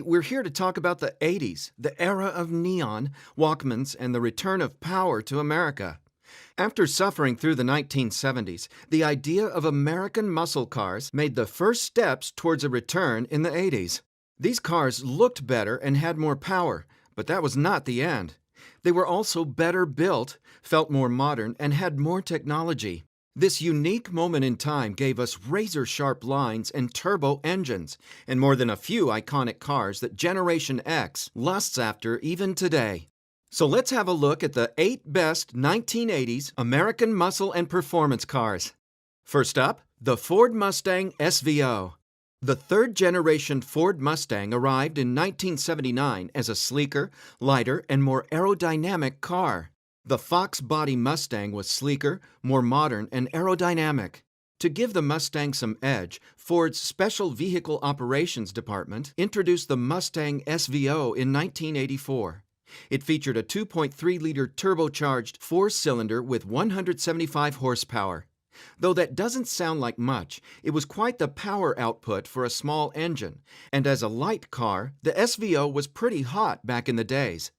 We're here to talk about the 80s, the era of neon, Walkmans, and the return of power to America. After suffering through the 1970s, the idea of American muscle cars made the first steps towards a return in the 80s. These cars looked better and had more power, but that was not the end. They were also better built, felt more modern, and had more technology. This unique moment in time gave us razor-sharp lines and turbo engines, and more than a few iconic cars that Generation X lusts after even today. So let's have a look at the 8 best 1980s American muscle and performance cars. First up, the Ford Mustang SVO. The third-generation Ford Mustang arrived in 1979 as a sleeker, lighter, and more aerodynamic car. The Fox body Mustang was sleeker, more modern, and aerodynamic. To give the Mustang some edge, Ford's Special Vehicle Operations Department introduced the Mustang SVO in 1984. It featured a 2.3-liter turbocharged four-cylinder with 175 horsepower. Though that doesn't sound like much, it was quite the power output for a small engine, and as a light car, the SVO was pretty hot back in the days.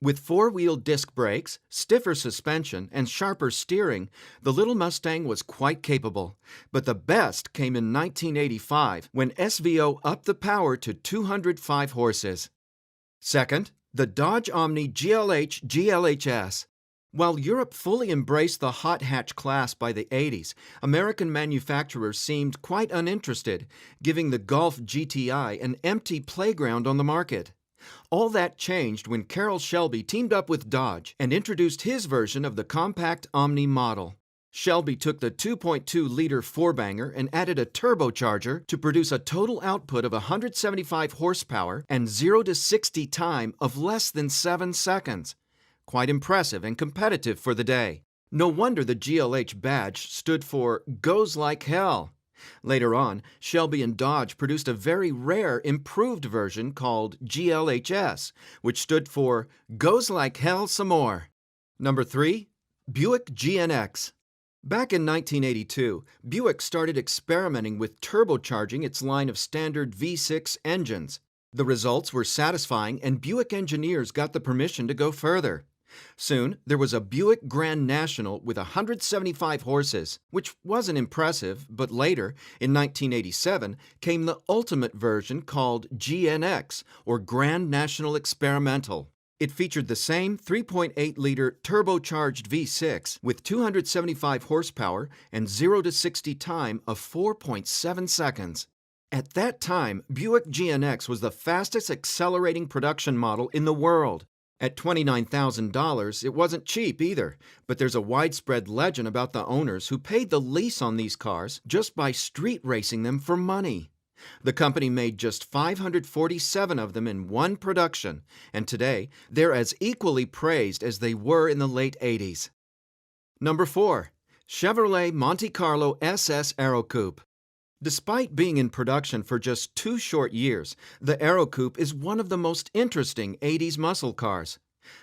With four-wheel disc brakes, stiffer suspension, and sharper steering, the little Mustang was quite capable. But the best came in 1985, when SVO upped the power to 205 horses. Second, the Dodge Omni GLH GLHS. While Europe fully embraced the hot hatch class by the 80s, American manufacturers seemed quite uninterested, giving the Golf GTI an empty playground on the market. All that changed when Carroll Shelby teamed up with Dodge and introduced his version of the compact Omni model. Shelby took the 2.2-liter four-banger and added a turbocharger to produce a total output of 175 horsepower and 0 to 60 time of less than 7 seconds. Quite impressive and competitive for the day. No wonder the GLH badge stood for "Goes Like Hell." Later on, Shelby and Dodge produced a very rare improved version called GLHS, which stood for "Goes Like Hell Some More." Number 3. Buick GNX. Back in 1982, Buick started experimenting with turbocharging its line of standard V6 engines. The results were satisfying, and Buick engineers got the permission to go further. Soon, there was a Buick Grand National with 175 horses, which wasn't impressive, but later, in 1987, came the ultimate version called GNX, or Grand National Experimental. It featured the same 3.8-liter turbocharged V6 with 275 horsepower and 0 to 60 time of 4.7 seconds. At that time, Buick GNX was the fastest accelerating production model in the world. At $29,000, it wasn't cheap either, but there's a widespread legend about the owners who paid the lease on these cars just by street racing them for money. The company made just 547 of them in one production, and today they're as equally praised as they were in the late 80s. Number 4. Chevrolet Monte Carlo SS Aerocoupe. Despite being in production for just 2 short years, the Aerocoupe is one of the most interesting 80s muscle cars.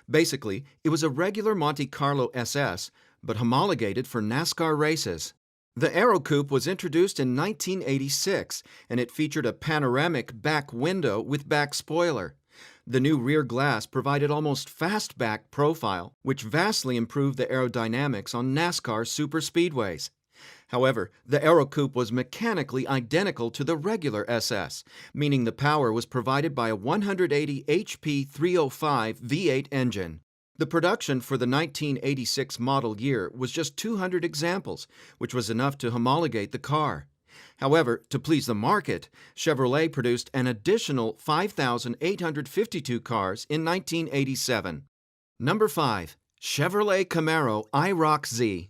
Basically, it was a regular Monte Carlo SS, but homologated for NASCAR races. The Aerocoupe was introduced in 1986, and it featured a panoramic back window with back spoiler. The new rear glass provided almost fastback profile, which vastly improved the aerodynamics on NASCAR superspeedways. However, the Aerocoupe was mechanically identical to the regular SS, meaning the power was provided by a 180 HP 305 V8 engine. The production for the 1986 model year was just 200 examples, which was enough to homologate the car. However, to please the market, Chevrolet produced an additional 5,852 cars in 1987. Number 5. Chevrolet Camaro iroc-z.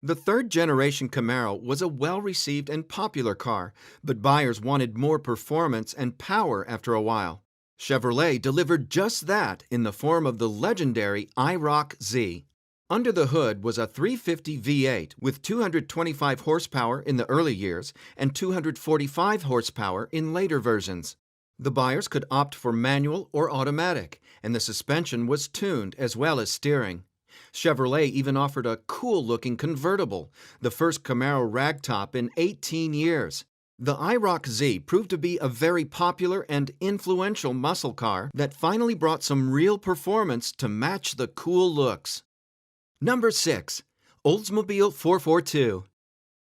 The third-generation Camaro was a well-received and popular car, but buyers wanted more performance and power after a while. Chevrolet delivered just that in the form of the legendary iroc-z. Under the hood was a 350 V8 with 225 horsepower in the early years and 245 horsepower in later versions. The buyers could opt for manual or automatic, and the suspension was tuned as well as steering. Chevrolet even offered a cool-looking convertible, the first Camaro ragtop in 18 years. The iroc-z proved to be a very popular and influential muscle car that finally brought some real performance to match the cool looks. Number 6. Oldsmobile 442.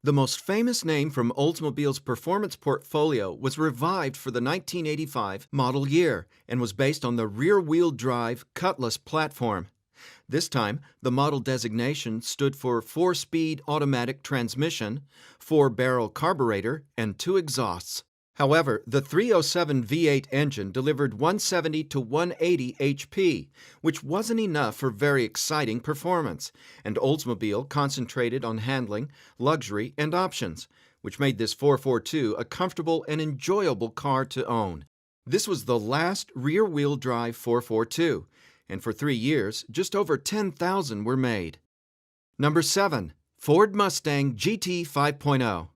The most famous name from Oldsmobile's performance portfolio was revived for the 1985 model year and was based on the rear-wheel drive Cutlass platform. This time, the model designation stood for 4-speed automatic transmission, 4-barrel carburetor, and 2 exhausts. However, the 307 V8 engine delivered 170 to 180 HP, which wasn't enough for very exciting performance, and Oldsmobile concentrated on handling, luxury, and options, which made this 442 a comfortable and enjoyable car to own. This was the last rear-wheel drive 442, and for 3 years, just over 10,000 were made. Number 7. Ford Mustang GT 5.0.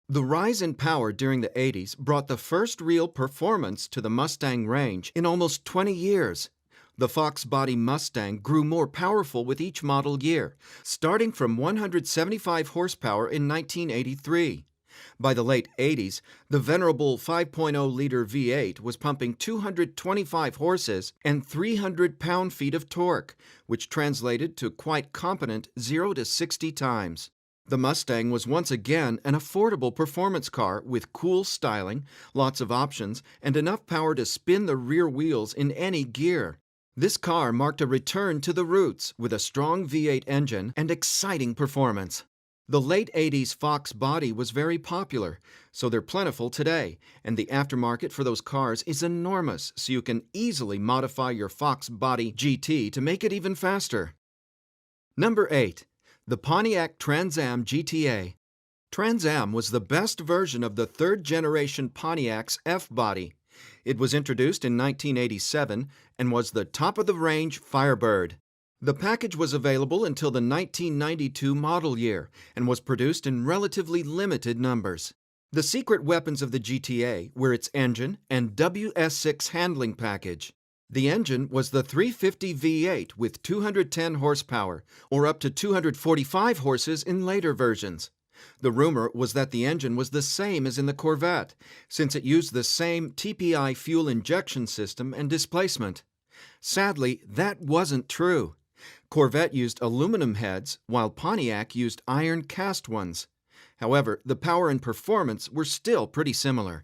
The rise in power during the 80s brought the first real performance to the Mustang range in almost 20 years. The Fox body Mustang grew more powerful with each model year, starting from 175 horsepower in 1983. By the late 80s, the venerable 5.0-liter V8 was pumping 225 horses and 300 pound-feet of torque, which translated to quite competent 0 to 60 times. The Mustang was once again an affordable performance car with cool styling, lots of options, and enough power to spin the rear wheels in any gear. This car marked a return to the roots with a strong V8 engine and exciting performance. The late 80s Fox body was very popular, so they're plentiful today, and the aftermarket for those cars is enormous, so you can easily modify your Fox body GT to make it even faster. Number 8. The Pontiac Trans Am GTA. Trans Am was the best version of the third-generation Pontiac's F-body. It was introduced in 1987 and was the top-of-the-range Firebird. The package was available until the 1992 model year and was produced in relatively limited numbers. The secret weapons of the GTA were its engine and WS6 handling package. The engine was the 350 V8 with 210 horsepower, or up to 245 horses in later versions. The rumor was that the engine was the same as in the Corvette, since it used the same TPI fuel injection system and displacement. Sadly, that wasn't true. Corvette used aluminum heads, while Pontiac used iron cast ones. However, the power and performance were still pretty similar.